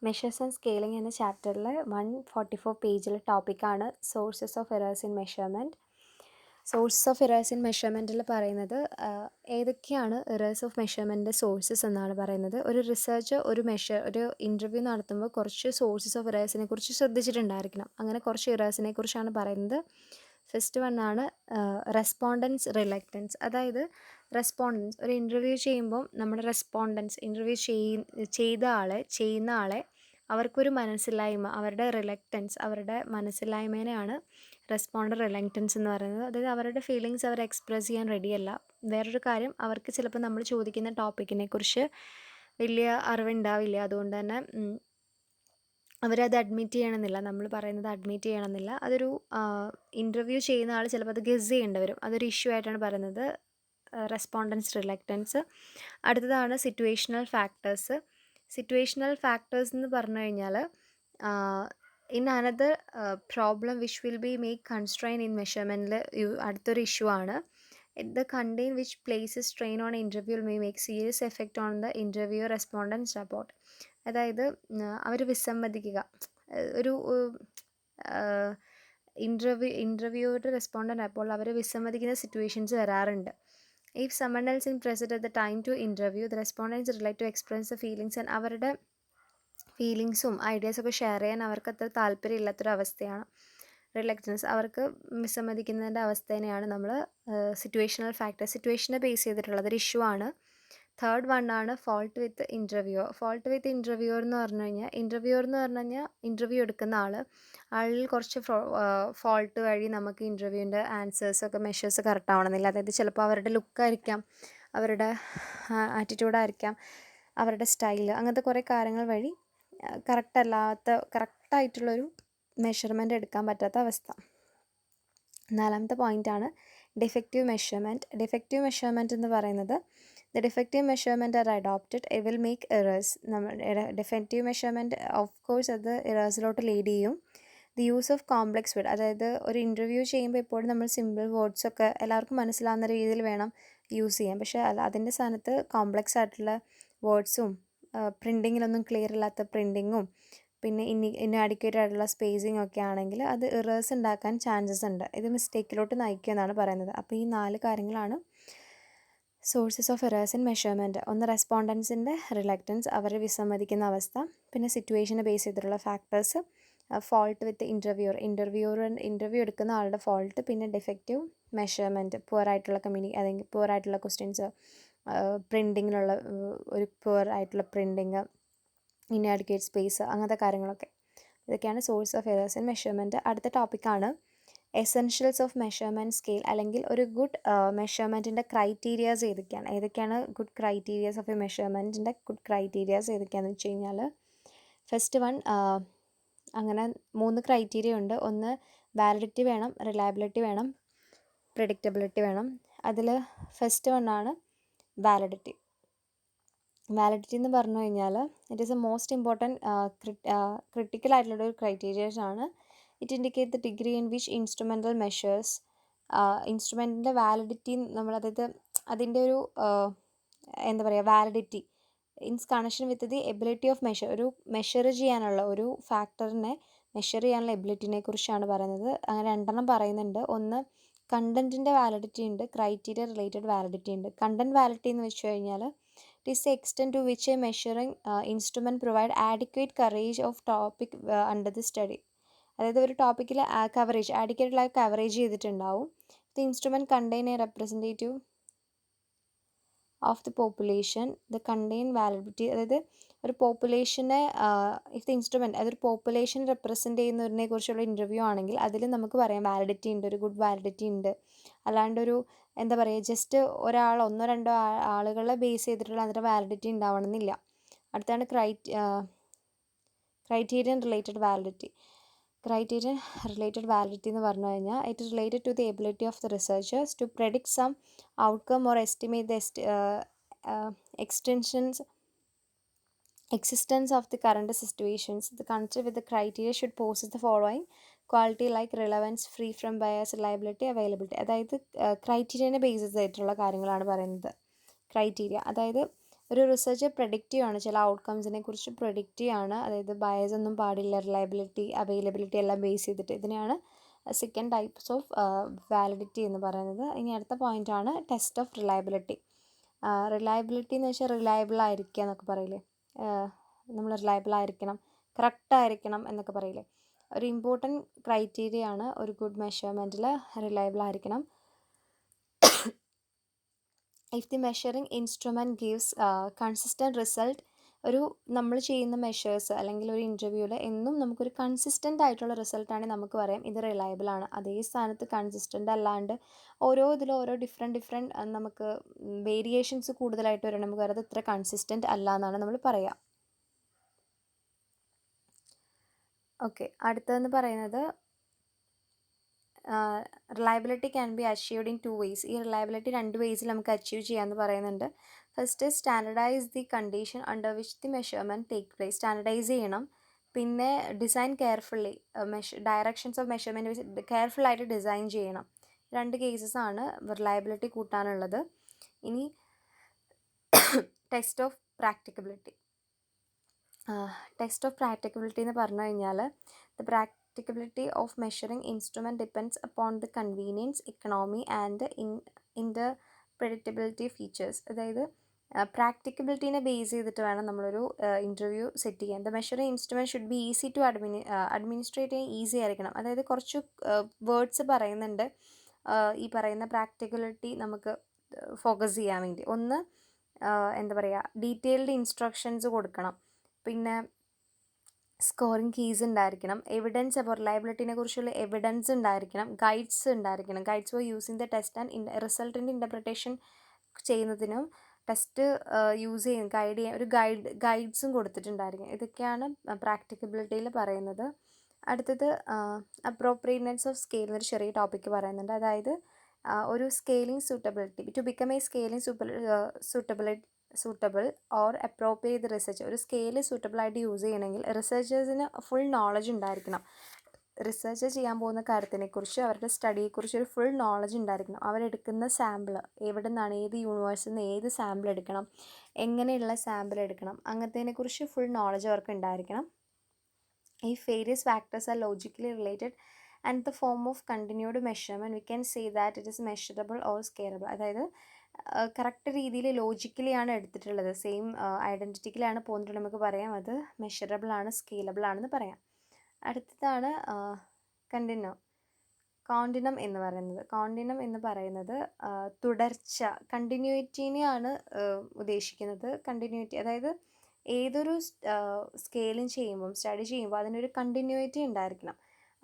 Measures and scaling എന്ന ചാപ്റ്ററിൽ 144 പേജിലെ ടോപ്പിക്കാണ് sources of errors in measurement. Sources of errors in മെഷർമെൻറ്റിൽ പറയുന്നത് ഏതൊക്കെയാണ് എറേഴ്സ് ഓഫ് മെഷർമെൻറ്റിൻ്റെ സോഴ്സസ് എന്നാണ് പറയുന്നത്. ഒരു റിസർച്ച് ഒരു ഇൻ്റർവ്യൂ നടത്തുമ്പോൾ കുറച്ച് സോഴ്സസ് ഓഫ് എറേഴ്സിനെ കുറിച്ച് ശ്രദ്ധിച്ചിട്ടുണ്ടായിരിക്കണം. അങ്ങനെ കുറച്ച് എറേഴ്സിനെ കുറിച്ചാണ് പറയുന്നത്. ഫസ്റ്റ് വണ്ണാണ് റെസ്പോണ്ടൻസ് റിലക്റ്റൻസ്. അതായത് റെസ്പോണ്ടൻസ് ഒരു ഇൻ്റർവ്യൂ ചെയ്യുമ്പോൾ നമ്മുടെ റെസ്പോണ്ടൻസ് ഇൻ്റർവ്യൂ ചെയ്യുന്ന ആളെ അവർക്കൊരു മനസ്സില്ലായ്മ, അവരുടെ റിലക്റ്റൻസ്, അവരുടെ മനസ്സില്ലായ്മേനെയാണ് റെസ്പോണ്ടർ റിലക്റ്റൻസ് എന്ന് പറയുന്നത്. അതായത് അവരുടെ ഫീലിങ്സ് അവർ എക്സ്പ്രസ് ചെയ്യാൻ റെഡിയല്ല. വേറൊരു കാര്യം, അവർക്ക് ചിലപ്പോൾ നമ്മൾ ചോദിക്കുന്ന ടോപ്പിക്കിനെ കുറിച്ച് വലിയ അറിവുണ്ടാവില്ല. അതുകൊണ്ട് തന്നെ അവരത് അഡ്മിറ്റ് ചെയ്യണമെന്നില്ല, നമ്മൾ പറയുന്നത് അഡ്മിറ്റ് ചെയ്യണമെന്നില്ല. അതൊരു ഇൻ്റർവ്യൂ ചെയ്യുന്ന ആൾ ചിലപ്പോൾ അത് ഗസ് ചെയ്യേണ്ടി വരും. അതൊരു ഇഷ്യൂ ആയിട്ടാണ് പറയുന്നത്, റെസ്പോണ്ടൻസ് റിലക്റ്റൻസ്. അടുത്തതാണ് സിറ്റുവേഷണൽ ഫാക്ടേഴ്സ്. സിറ്റുവേഷണൽ ഫാക്ടേഴ്സ് എന്ന് പറഞ്ഞു കഴിഞ്ഞാൽ in another problem which will be make constrain in മെഷർമെൻറ്റിൽ അടുത്തൊരു ഇഷ്യൂ ആണ്. The contain which places strain on interview may make serious effect on the interview respondents report. അതായത് അവർ വിസമ്മതിക്കുക, ഒരു ഇൻ്റർവ്യൂയുടെ റെസ്പോണ്ടൻ്റ് അപ്പോൾ അവർ വിസമ്മതിക്കുന്ന സിറ്റുവേഷൻസ് വരാറുണ്ട്. If someone else is present at the time to interview, the respondents are like to express the feelings and അവരുടെ ഫീലിങ്സും ഐഡിയാസൊക്കെ ഷെയർ ചെയ്യാൻ അവർക്ക് അത്ര താല്പര്യമില്ലാത്തൊരവസ്ഥയാണ് റിലക്റ്റൻസ്. അവർക്ക് വിസമ്മതിക്കുന്നതിൻ്റെ അവസ്ഥേനെയാണ് നമ്മൾ സിറ്റുവേഷണൽ ഫാക്ടർ, സിറ്റുവേഷനെ ബേസ് ചെയ്തിട്ടുള്ളത് ഒരു ഇഷ്യൂ ആണ്. തേർഡ് വണ്ണാണ് ഫോൾട്ട് വിത്ത് ഇൻ്റർവ്യൂവർ. ഫോൾട്ട് വിത്ത് ഇൻ്റർവ്യൂവർ എന്ന് പറഞ്ഞു കഴിഞ്ഞാൽ ഇൻ്റർവ്യൂ എടുക്കുന്ന ആളിൽ കുറച്ച് ഫോൾട്ട് വഴി നമുക്ക് ഇൻ്റർവ്യൂവിൻ്റെ ആൻസേഴ്സൊക്കെ മെഷേഴ്സ് കറക്റ്റ് ആവണമെന്നില്ല. അതായത് ചിലപ്പോൾ അവരുടെ ലുക്കായിരിക്കാം, അവരുടെ ആറ്റിറ്റ്യൂഡായിരിക്കാം, അവരുടെ സ്റ്റൈല്, അങ്ങനത്തെ കുറേ കാര്യങ്ങൾ വഴി കറക്റ്റായിട്ടുള്ളൊരു മെഷർമെൻറ്റ് എടുക്കാൻ പറ്റാത്ത അവസ്ഥ. നാലാമത്തെ പോയിൻ്റാണ് ഡിഫക്റ്റീവ് മെഷർമെൻറ്റ്. ഡിഫക്റ്റീവ് മെഷർമെൻറ്റ് എന്ന് പറയുന്നത് the defective measurement are adopted it will make errors. Defective measurement of course അത് എറേഴ്സിലോട്ട് ലീഡ് ചെയ്യും. The use of complex word, അതായത് ഒരു ഇൻ്റർവ്യൂ ചെയ്യുമ്പോൾ എപ്പോഴും നമ്മൾ സിമ്പിൾ വേർഡ്സൊക്കെ എല്ലാവർക്കും മനസ്സിലാവുന്ന രീതിയിൽ വേണം യൂസ് ചെയ്യാൻ. പക്ഷേ അതിൻ്റെ സ്ഥാനത്ത് കോംപ്ലക്സ് ആയിട്ടുള്ള വേർഡ്സും പ്രിൻറ്റിങ്ങിലൊന്നും ക്ലിയർ ഇല്ലാത്ത പ്രിൻറ്റിങ്ങും പിന്നെ ഇൻഅഡിക്വേറ്റ് ആയിട്ടുള്ള സ്പേസിങ് ഒക്കെ ആണെങ്കിൽ അത് എറേഴ്സ് ഉണ്ടാക്കാൻ ചാൻസസ് ഉണ്ട്. ഇത് മിസ്റ്റേക്കിലോട്ട് നയിക്കുമെന്നാണ് പറയുന്നത്. അപ്പോൾ ഈ 4 കാര്യങ്ങളാണ് sources of errors in measurement. ഒന്ന് റെസ്പോണ്ടൻസിൻ്റെ റിലക്റ്റൻസ്, അവരെ വിസമ്മതിക്കുന്ന അവസ്ഥ, പിന്നെ സിറ്റുവേഷനെ ബേസ് ചെയ്തിട്ടുള്ള ഫാക്ടേഴ്സ്, ഫോൾട്ട് വിത്ത് ഇൻ്റർവ്യൂ എടുക്കുന്ന ആളുടെ ഫോൾട്ട്, പിന്നെ ഡിഫക്റ്റീവ് മെഷർമെൻറ്റ്, പുവറായിട്ടുള്ള അല്ലെങ്കിൽ പുവറായിട്ടുള്ള ക്വസ്റ്റ്യൻസ്, പ്രിൻറ്റിങ്ങിലുള്ള ഒരു പുവറായിട്ടുള്ള പ്രിൻറ്റിങ്, ഇൻഅഡിക്വേറ്റ് സ്പേസ്, അങ്ങനത്തെ കാര്യങ്ങളൊക്കെ. ഇതൊക്കെയാണ് source of errors in measurement. അടുത്ത ടോപ്പിക്കാണ് എസെൻഷ്യൽസ് ഓഫ് മെഷർമെൻറ്റ് സ്കെയിൽ, അല്ലെങ്കിൽ ഒരു ഗുഡ് മെഷർമെൻറ്റിൻ്റെ ക്രൈറ്റീരിയാസ് ഏതൊക്കെയാണ് ഗുഡ് ക്രൈറ്റീരിയാസ് ഓഫ് എ മെഷർമെൻറ്റിൻ്റെ ഗുഡ് ക്രൈറ്റീരിയാസ് ഏതൊക്കെയാണെന്ന് വെച്ച് കഴിഞ്ഞാൽ, ഫസ്റ്റ് വൺ, അങ്ങനെ 3 ക്രൈറ്റീരിയ ഉണ്ട്. ഒന്ന് വാലിഡിറ്റി വേണം, റിലയബിലിറ്റി വേണം, പ്രെഡിക്റ്റബിലിറ്റി വേണം. അതിൽ ഫസ്റ്റ് വണ്ണാണ് വാലിഡിറ്റി. വാലിഡിറ്റി എന്ന് പറഞ്ഞു കഴിഞ്ഞാൽ it is a most important critical ആയിട്ടുള്ളൊരു ക്രൈറ്റീരിയസ് ആണ്. It indicate the degree in which instrumental measures, ഇൻസ്ട്രുമെൻറ്റിൻ്റെ വാലിഡിറ്റി അതായത് അതിൻ്റെ ഒരു എന്താ പറയുക, validity is connection with the ability of ഒരു മെഷർ ചെയ്യാനുള്ള ഒരു ഫാക്ടറിനെ മെഷർ ചെയ്യാനുള്ള എബിലിറ്റിനെ കുറിച്ചാണ് പറയുന്നത്. അങ്ങനെ 2 പറയുന്നുണ്ട്. ഒന്ന് കണ്ടൻറ്റിൻ്റെ വാലിഡിറ്റി ഉണ്ട്, ക്രൈറ്റീരിയ റിലേറ്റഡ് വാലിഡിറ്റി ഉണ്ട്. കണ്ടൻറ്റ് വാലിഡിറ്റി എന്ന് വെച്ച് കഴിഞ്ഞാൽ it is the extent to which a measuring instrument provide adequate coverage of topic under the study. അതായത് ഒരു ടോപ്പിക്കിൽ ആഡിക്വേറ്റുള്ള കവറേജ് ചെയ്തിട്ടുണ്ടാവും. The instrument contain A representative of the population, the contain validity. അതായത് ഒരു പോപ്പുലേഷനെ if the instrument അതൊരു population represent ചെയ്യുന്നതിനെ കുറിച്ചുള്ള interview ആണെങ്കിൽ അതിൽ നമുക്ക് പറയാം വാലിഡിറ്റി ഉണ്ട്, ഒരു ഗുഡ് വാലിഡിറ്റി ഉണ്ട്. അല്ലാണ്ടൊരു എന്താ പറയുക, ജസ്റ്റ് ഒന്നോ രണ്ടോ ആളുകളെ ബേസ് ചെയ്തിട്ടുള്ള അതിൻ്റെ വാലിഡിറ്റി ഉണ്ടാവണമെന്നില്ല. അടുത്താണ് criterion related validity. Criterion related validity എന്ന് പറഞ്ഞു കഴിഞ്ഞാൽ it related to the ability of the researchers to predict some outcome or estimate the existence of the current situations. The concept with the criteria should possess the following quality like relevance, free from bias, reliability, availability. അതായത് ക്രൈറ്റീരിയനെ base ചെയ്തിട്ടുള്ള കാര്യങ്ങളാണ് പറയുന്നത്. Criteria അതായത് ഒരു research predictive ആണ്, ചില ഔട്ട്കംസിനെ കുറിച്ച് predictive ആണ്, അതായത് ബയസ് ഒന്നും പാടില്ല, റിലയബിലിറ്റി അവൈലബിലിറ്റി എല്ലാം ബേസ് ചെയ്തിട്ട്. ഇതിനെയാണ് സെക്കൻഡ് ടൈപ്സ് ഓഫ് വാലിഡിറ്റി എന്ന് പറയുന്നത്. ഇനി അടുത്ത പോയിൻ്റാണ് ടെസ്റ്റ് ഓഫ് റിലയബിലിറ്റി. റിലയബിലിറ്റി എന്ന് വെച്ചാൽ റിലയബിൾ ആയിരിക്കുക എന്നൊക്കെ പറയില്ലേ, നമ്മൾ റിലയബിൾ ആയിരിക്കണം, കറക്റ്റ് ആയിരിക്കണം എന്നൊക്കെ പറയില്ലേ. ഒരു ഇമ്പോർട്ടൻറ്റ് ക്രൈറ്റീരിയ ആണ് ഒരു ഗുഡ് മെഷർമെൻറ്റിൽ റിലയബിൾ ആയിരിക്കണം. If the measuring instrument gives consistent result, ഒരു നമ്മൾ ചെയ്യുന്ന മെഷേഴ്സ് അല്ലെങ്കിൽ ഒരു ഇൻ്റർവ്യൂവിൽ എന്നും നമുക്കൊരു കൺസിസ്റ്റൻ്റ് ആയിട്ടുള്ള റിസൾട്ടാണെങ്കിൽ നമുക്ക് പറയാം ഇത് റിലയബിൾ ആണ്. അതേ സ്ഥാനത്ത് കൺസിസ്റ്റൻ്റ് അല്ലാണ്ട് ഓരോ ഇതിലും ഓരോ ഡിഫറെൻറ്റ് നമുക്ക് വേരിയേഷൻസ് കൂടുതലായിട്ട് വരണം, നമുക്ക് പറയുന്നത് ഇത്ര കൺസിസ്റ്റൻ്റ് അല്ല എന്നാണ് നമ്മൾ പറയുക. ഓക്കെ, അടുത്തതെന്ന് പറയുന്നത് reliability can be achieved in 2 ways. ഈ റിലയബിലിറ്റി 2 വേസിൽ നമുക്ക് അച്ചീവ് ചെയ്യാമെന്ന് പറയുന്നുണ്ട്. First standardize the condition under which the measurement take place. Standardize ചെയ്യണം. പിന്നെ design carefully, directions of measurement കെയർഫുള്ളായിട്ട് ഡിസൈൻ ചെയ്യണം. 2 കേസസാണ് റിലയബിലിറ്റി കൂട്ടാനുള്ളത്. ഇനി test of practicability. Test of practicability എന്ന് പറഞ്ഞു കഴിഞ്ഞാൽ the practicability of measuring instrument depends upon the convenience, economy and interpretability features. അതായത് പ്രാക്ടിക്കബിലിറ്റീനെ ബേസ് ചെയ്തിട്ട് വേണം നമ്മളൊരു ഇൻ്റർവ്യൂ സെറ്റ് ചെയ്യാൻ. The measuring instrument should be easy to administrate ചെയ്യാൻ ഈസി ആയിരിക്കണം. അതായത് കുറച്ച് വേർഡ്സ് പറയുന്നുണ്ട് ഈ പറയുന്ന പ്രാക്ടിക്കബിലിറ്റി നമുക്ക് ഫോക്കസ് ചെയ്യാൻ വേണ്ടി. ഒന്ന് എന്താ പറയുക, ഡീറ്റെയിൽഡ് ഇൻസ്ട്രക്ഷൻസ് കൊടുക്കണം. പിന്നെ സ്കോറിംഗ് കീസ് ഉണ്ടായിരിക്കണം. എവിഡൻസ്, അപ്പോൾ റിലയബിലിറ്റിനെ കുറിച്ചുള്ള എവിഡൻസ് ഉണ്ടായിരിക്കണം. ഗൈഡ്സ് ഉണ്ടായിരിക്കണം. Guides for using the test and റിസൾട്ടിൻ്റെ ഇൻ്റർപ്രിട്ടേഷൻ ചെയ്യുന്നതിനും ടെസ്റ്റ് യൂസ് ചെയ്യാൻ ഗൈഡ് ചെയ്യാൻ ഒരു ഗൈഡ്സും കൊടുത്തിട്ടുണ്ടായിരിക്കും. ഇതൊക്കെയാണ് പ്രാക്ടിക്കബിലിറ്റിയിൽ പറയുന്നത്. അടുത്തത് അപ്രോപ്രിയേറ്റ്നെസ് ഓഫ് സ്കെയിൽ എന്നൊരു ചെറിയ ടോപ്പിക്ക് പറയുന്നുണ്ട്. അതായത് ഒരു scaling suitability, to become a scaling suitable or appropriate research. ഒരു സ്കെയിൽ സൂട്ടബിളായിട്ട് യൂസ് ചെയ്യണമെങ്കിൽ റിസർച്ചേഴ്സിന് ഫുൾ നോളജ് ഉണ്ടായിരിക്കണം. റിസർച്ച് ചെയ്യാൻ പോകുന്ന കാര്യത്തിനെക്കുറിച്ച്, അവരുടെ സ്റ്റഡിയെക്കുറിച്ച് ഒരു ഫുൾ നോളജ് ഉണ്ടായിരിക്കണം. അവരെടുക്കുന്ന സാമ്പിൾ എവിടെ നിന്നാണ്, ഏത് യൂണിവേഴ്സിൽ നിന്ന് ഏത് സാമ്പിൾ എടുക്കണം, എങ്ങനെയുള്ള സാമ്പിൾ എടുക്കണം, അങ്ങനത്തേതിനെക്കുറിച്ച് ഫുൾ നോളജ് അവർക്ക് ഉണ്ടായിരിക്കണം. If various factors are logically related and the form of continued measurement, we can say that it is measurable or scalable. അതായത് കറക്റ്റ് രീതിയിൽ ലോജിക്കലിയാണ് എടുത്തിട്ടുള്ളത്, സെയിം ഐഡൻറ്റിറ്റിക്കലാണ് പോന്നിട്ടുള്ളത്, നമുക്ക് പറയാം അത് മെഷറബിൾ ആണ്, സ്കെയിലബിൾ ആണെന്ന് പറയാം. അടുത്തതാണ് കോണ്ടിനം എന്ന് പറയുന്നത്. കോണ്ടിനം എന്ന് പറയുന്നത് തുടർച്ച, കണ്ടിന്യൂറ്റിനെയാണ് ഉദ്ദേശിക്കുന്നത്. കണ്ടിന്യൂറ്റി അതായത് ഏതൊരു സ്കെയിലും ചെയ്യുമ്പം, സ്റ്റഡി ചെയ്യുമ്പോൾ അതിനൊരു കണ്ടിന്യൂറ്റി ഉണ്ടായിരിക്കണം.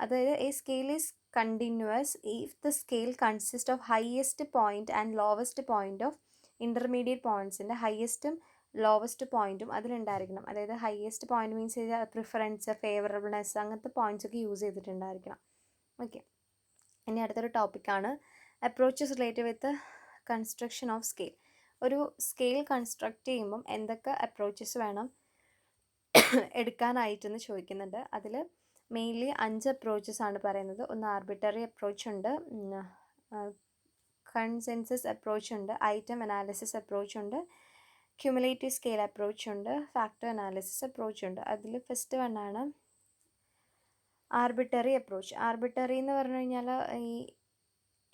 അതായത് a scale is continuous if the scale consist of highest point and lowest point of intermediate പോയിൻറ്റ്സിൻ്റെ ഹയസ്റ്റും ലോവസ്റ്റ് പോയിൻറ്റും അതിലുണ്ടായിരിക്കണം. അതായത് highest point means preference, favourableness, അങ്ങനത്തെ പോയിൻറ്റ്സ് ഒക്കെ യൂസ് ചെയ്തിട്ടുണ്ടായിരിക്കണം. ഓക്കെ, ഇനി അടുത്തൊരു ടോപ്പിക്കാണ് approaches related with construction of scale. ഒരു സ്കെയിൽ കൺസ്ട്രക്ട് ചെയ്യുമ്പം എന്തൊക്കെ അപ്രോച്ചസ് വേണം എടുക്കാനായിട്ടെന്ന് ചോദിക്കുന്നുണ്ട്. അതിൽ മെയിൻലി 5 അപ്രോച്ചസ് ആണ് പറയുന്നത്. ഒന്ന് ആർബിറ്ററി അപ്രോച്ച് ഉണ്ട്, കൺസെൻസസ് അപ്രോച്ച് ഉണ്ട്, ഐറ്റം അനാലിസിസ് അപ്രോച്ച് ഉണ്ട്, ക്യുമുലേറ്റീവ് സ്കെയിൽ അപ്രോച്ച് ഉണ്ട്, ഫാക്ടർ അനാലിസിസ് അപ്രോച്ച് ഉണ്ട്. അതിൽ ഫസ്റ്റ് വണ്ണാണ് ആർബിറ്ററി അപ്രോച്ച്. ആർബിറ്ററി എന്ന് പറഞ്ഞു കഴിഞ്ഞാൽ ഈ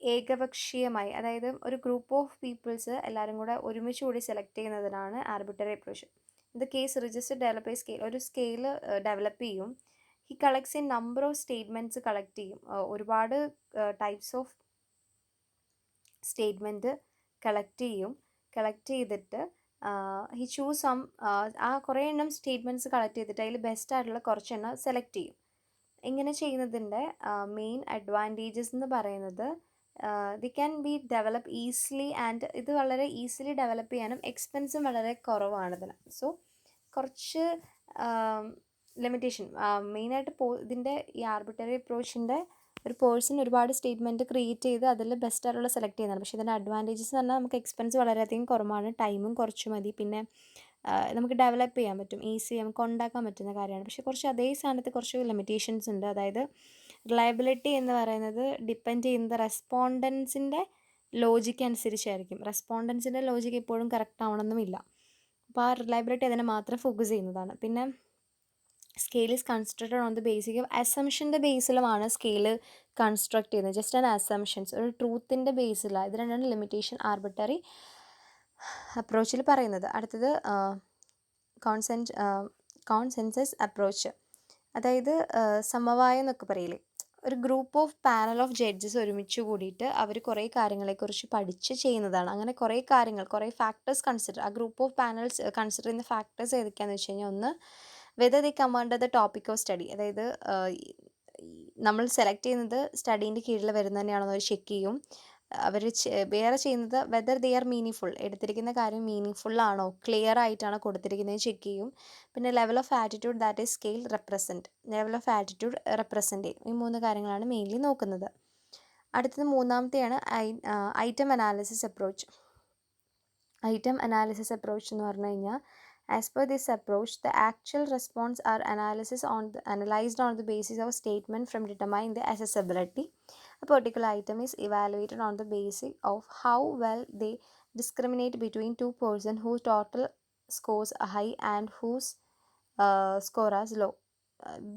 ഏകപക്ഷീയമായി, അതായത് ഒരു ഗ്രൂപ്പ് ഓഫ് പീപ്പിൾസ് എല്ലാവരും കൂടെ ഒരുമിച്ച് കൂടി സെലക്ട് ചെയ്യുന്നതിനാണ് ആർബിറ്ററി അപ്രോച്ച്. ഇത് കേസ് റിജിസ്റ്റർ ഡെവലപ്പ് സ്കെയിൽ, ഒരു സ്കെയിൽ ഡെവലപ്പ് ചെയ്യും. He collects A number of statements collect ചെയ്യും, ഒരുപാട് ടൈപ്സ് ഓഫ് സ്റ്റേറ്റ്മെൻറ്റ് കളക്ട് ചെയ്തിട്ട് ഹി ചൂസ് സം, ആ കുറേ എണ്ണം സ്റ്റേറ്റ്മെൻറ്റ്സ് കളക്ട് ചെയ്തിട്ട് അതിൽ ബെസ്റ്റ് ആയിട്ടുള്ള കുറച്ചെണ്ണം സെലക്ട് ചെയ്യും. ഇങ്ങനെ ചെയ്യുന്നതിൻ്റെ മെയിൻ അഡ്വാൻറ്റേജസ് എന്ന് പറയുന്നത് the can be develop easily and ഇത് വളരെ ഈസിലി ഡെവലപ്പ് ചെയ്യാനും എക്സ്പെൻസും വളരെ കുറവാണ് ഇതിന്. സോ കുറച്ച് ലിമിറ്റേഷൻ മെയിനായിട്ട് ഇതിൻ്റെ ഈ ആർബിറ്ററി അപ്രോച്ചിൻ്റെ ഒരു പേഴ്സൺ ഒരുപാട് സ്റ്റേറ്റ്മെൻറ്റ് ക്രിയേറ്റ് ചെയ്ത് അതിൽ ബെസ്റ്റ് ആയിട്ടുള്ള സെലക്ട് ചെയ്യുന്നതാണ്. പക്ഷേ ഇതിൻ്റെ അഡ്വാൻറ്റേജസ് എന്ന് പറഞ്ഞാൽ നമുക്ക് എക്സ്പെൻസ് വളരെയധികം കുറവാണ്, ടൈമും കുറച്ച് മതി, പിന്നെ നമുക്ക് ഡെവലപ്പ് ചെയ്യാൻ പറ്റും, ഈസി നമുക്ക് ഉണ്ടാക്കാൻ പറ്റുന്ന കാര്യമാണ്. പക്ഷേ കുറച്ച് അതേ സ്ഥാനത്ത് കുറച്ച് ലിമിറ്റേഷൻസ് ഉണ്ട്. അതായത് റിലയബിലിറ്റി എന്ന് പറയുന്നത് ഡിപ്പെൻഡ് ചെയ്യുന്നത് റെസ്പോണ്ടൻസിൻ്റെ ലോജിക്ക് അനുസരിച്ചായിരിക്കും. റെസ്പോണ്ടൻസിൻ്റെ ലോജിക്ക് എപ്പോഴും കറക്റ്റ് ആവണമെന്നുമില്ല. അപ്പോൾ ആ റിലയബിലിറ്റി അതിനെ മാത്രം ഫോക്കസ് ചെയ്യുന്നതാണ്. പിന്നെ scale is constructed on the basic of അസംഷൻ്റെ ബേസിലുമാണ് സ്കെയിൽ കൺസ്ട്രക്ട് ചെയ്യുന്നത്. ജസ്റ്റ് ആൻ അസംഷൻസ്, ഒരു ട്രൂത്തിൻ്റെ ബേസിലാണ്. ഇത് രണ്ടാണ് ലിമിറ്റേഷൻ ആർബിട്രറി അപ്രോച്ചിൽ പറയുന്നത്. അടുത്തത് കോൺസെൻസസ് അപ്രോച്ച്, അതായത് സമവായം എന്നൊക്കെ പറയില്ലേ, ഒരു group of panel of judges ഒരുമിച്ച് കൂടിയിട്ട് അവർ കുറേ കാര്യങ്ങളെക്കുറിച്ച് പഠിച്ച് ചെയ്യുന്നതാണ്. അങ്ങനെ കുറേ കാര്യങ്ങൾ, കുറേ ഫാക്ടേഴ്സ് കൺസിഡർ, ആ ഗ്രൂപ്പ് ഓഫ് പാനൽസ് കൺസിഡർ ചെയ്യുന്ന ഫാക്ടേഴ്സ് ഏതൊക്കെയാണെന്ന് വെച്ച് കഴിഞ്ഞാൽ, ഒന്ന് whether the come under the topic of study, അതായത് നമ്മൾ സെലക്ട് ചെയ്യുന്നത് സ്റ്റഡീൻ്റെ കീഴിൽ വരുന്നത് തന്നെയാണോ അവർ ചെക്ക് ചെയ്യും. അവർ വേറെ ചെയ്യുന്നത് വെദർ ദേ ആർ മീനിങ് എടുത്തിരിക്കുന്ന കാര്യം മീനിങ് ആണോ, ക്ലിയർ ആയിട്ടാണോ കൊടുത്തിരിക്കുന്നത് ചെക്ക് ചെയ്യും. പിന്നെ level of attitude that is scale level of attitude represent ചെയ്യും. ഈ 3 കാര്യങ്ങളാണ് മെയിൻലി നോക്കുന്നത്. അടുത്തത് മൂന്നാമത്തെയാണ് item analysis approach. Item analysis approach എന്ന് പറഞ്ഞു കഴിഞ്ഞാൽ, as per this approach the actual response are analyzed on the basis of statement from determining the accessibility. A particular item is evaluated on the basis of how well they discriminate between two persons whose total scores are high and whose score is low.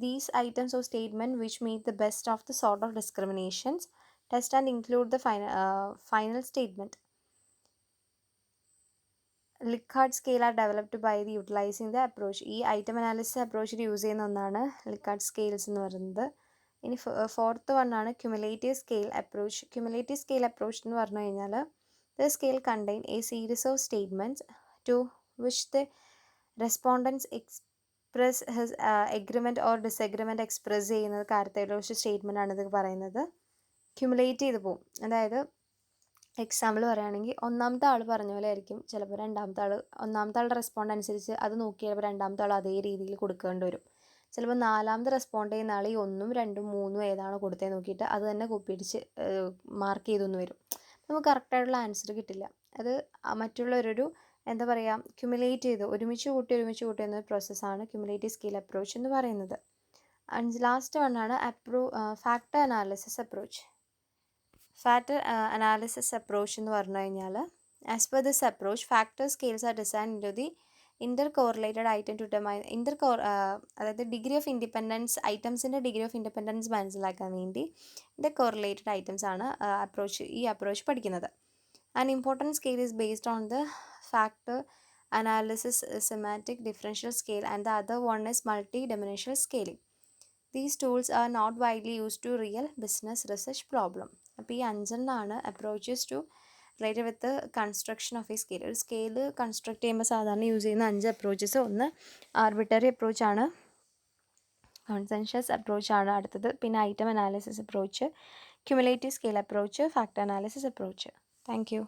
These items of statement which meet the best of the sort of discriminations test and include the final statement. Likert scale are developed by the utilizing the approach. ഈ item analysis അപ്രോച്ചിൽ use ചെയ്യുന്ന ഒന്നാണ് Likert scales എന്ന് പറയുന്നത്. ഇനി fourth വണ്ണാണ് cumulative scale approach. Cumulative scale approach എന്ന് പറഞ്ഞു കഴിഞ്ഞാൽ, the scale contain a series of statements to which the respondents express his agreement or disagreement express ചെയ്യുന്നത് കാര്യത്തെക്കുറിച്ച് സ്റ്റേറ്റ്മെൻ്റ് ആണ് ഇത് പറയുന്നത്. ക്യുമുലേറ്റ് ചെയ്ത് പോകും. അതായത് എക്സാമ്പിൾ പറയുകയാണെങ്കിൽ, ഒന്നാമത്തെ ആൾ പറഞ്ഞ പോലെ ആയിരിക്കും ചിലപ്പോൾ ഒന്നാമത്തെ ആളുടെ റെസ്പോണ്ട് അനുസരിച്ച് അത് നോക്കി ചിലപ്പോൾ രണ്ടാമത്തെ ആൾ അതേ രീതിയിൽ കൊടുക്കേണ്ടി വരും. ചിലപ്പോൾ നാലാമത് റെസ്പോണ്ട് ചെയ്യുന്ന ആൾ ഈ 1, 2, 3 ഏതാണോ കൊടുത്തത് നോക്കിയിട്ട് അത് തന്നെ കോപ്പി അടിച്ച് മാർക്ക് ചെയ്തൊന്ന് വരും. നമുക്ക് കറക്റ്റായിട്ടുള്ള ആൻസർ കിട്ടില്ല. അത് മറ്റുള്ളവരൊരു എന്താ പറയുക, ക്യുമുലേറ്റ് ചെയ്ത് ഒരുമിച്ച് കൂട്ടി എന്ന പ്രോസസ്സാണ് ക്യുമുലേറ്റീവ് സ്കെയിൽ അപ്രോച്ച് എന്ന് പറയുന്നത്. ലാസ്റ്റ് വണ്ണാണ് factor analysis approach. Factor analysis approach എന്ന് പറഞ്ഞു കഴിഞ്ഞാൽ, as per this approach factor scales are design in to the inter correlated item to determine അതായത് ഡിഗ്രി ഓഫ് ഇൻഡിപെൻഡൻസ്, ഐറ്റംസിൻ്റെ ഡിഗ്രി ഓഫ് ഇൻഡിപെൻഡൻസ് മനസ്സിലാക്കാൻ വേണ്ടി ഇൻ്റർ കോറിലേറ്റഡ് ഐറ്റംസ് ആണ് ഈ approach പഠിക്കുന്നത്. An important scale is based on the factor analysis semantic differential scale and the other one is multi dimensional scaling. These tools are not widely used to real business research problem. അപ്പോൾ ഈ 5 approaches to related with construction of a scale. ഒരു scale construct ചെയ്യുമ്പോൾ സാധാരണ use ചെയ്യുന്ന 5 approaches. ഒന്ന് arbitrary അപ്രോച്ചാണ്, consensus അപ്രോച്ചാണ് അടുത്തത്, പിന്നെ item analysis approach, cumulative scale approach, factor analysis approach. Thank you.